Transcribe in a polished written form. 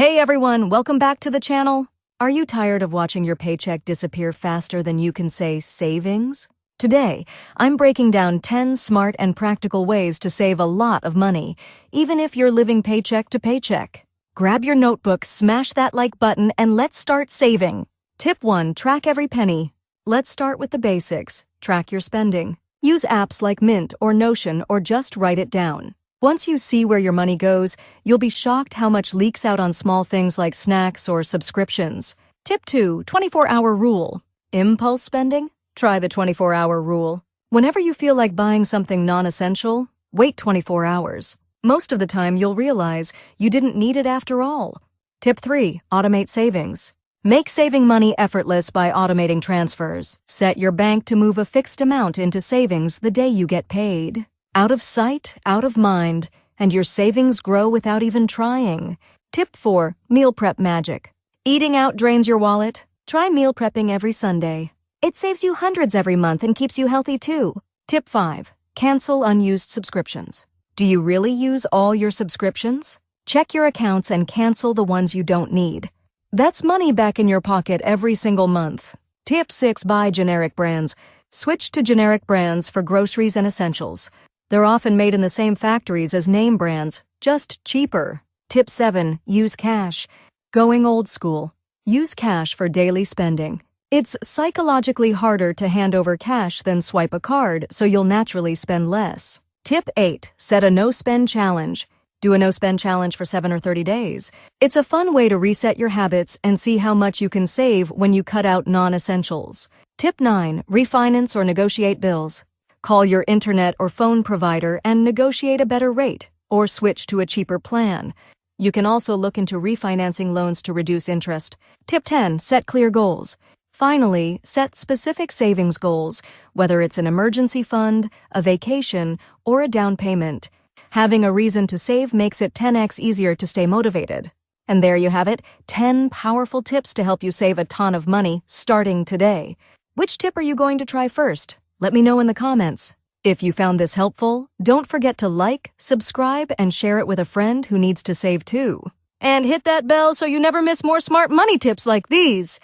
Hey everyone, welcome back to the channel. Are you tired of watching your paycheck disappear faster than you can say savings? Today, I'm breaking down 10 smart and practical ways to save a lot of money, even if you're living paycheck to paycheck. Grab your notebook, smash that like button, and let's start saving. Tip 1. Track every penny. Let's start with the basics. Track your spending. Use apps like Mint or Notion or just write it down. Once you see where your money goes, you'll be shocked how much leaks out on small things like snacks or subscriptions. Tip 2. 24-hour rule. Impulse spending? Try the 24-hour rule. Whenever you feel like buying something non-essential, wait 24 hours. Most of the time, you'll realize you didn't need it after all. Tip 3. Automate savings. Make saving money effortless by automating transfers. Set your bank to move a fixed amount into savings the day you get paid. Out of sight, out of mind, and your savings grow without even trying. Tip 4. Meal prep magic. Eating out drains your wallet? Try meal prepping every Sunday. It saves you hundreds every month and keeps you healthy too. Tip 5. Cancel unused subscriptions. Do you really use all your subscriptions? Check your accounts and cancel the ones you don't need. That's money back in your pocket every single month. Tip 6. Buy generic brands. Switch to generic brands for groceries and essentials. They're often made in the same factories as name brands, just cheaper. Tip 7. Use cash. Going old school. Use cash for daily spending. It's psychologically harder to hand over cash than swipe a card, so you'll naturally spend less. Tip 8. Set a no-spend challenge. Do a no-spend challenge for 7 or 30 days. It's a fun way to reset your habits and see how much you can save when you cut out non-essentials. Tip 9. Refinance or negotiate bills. Call your internet or phone provider and negotiate a better rate, or switch to a cheaper plan. You can also look into refinancing loans to reduce interest. Tip 10. Set clear goals. Finally, set specific savings goals, whether it's an emergency fund, a vacation, or a down payment. Having a reason to save makes it 10x easier to stay motivated. And there you have it, 10 powerful tips to help you save a ton of money starting today. Which tip are you going to try first? Let me know in the comments. If you found this helpful, don't forget to like, subscribe, and share it with a friend who needs to save too. And hit that bell so you never miss more smart money tips like these.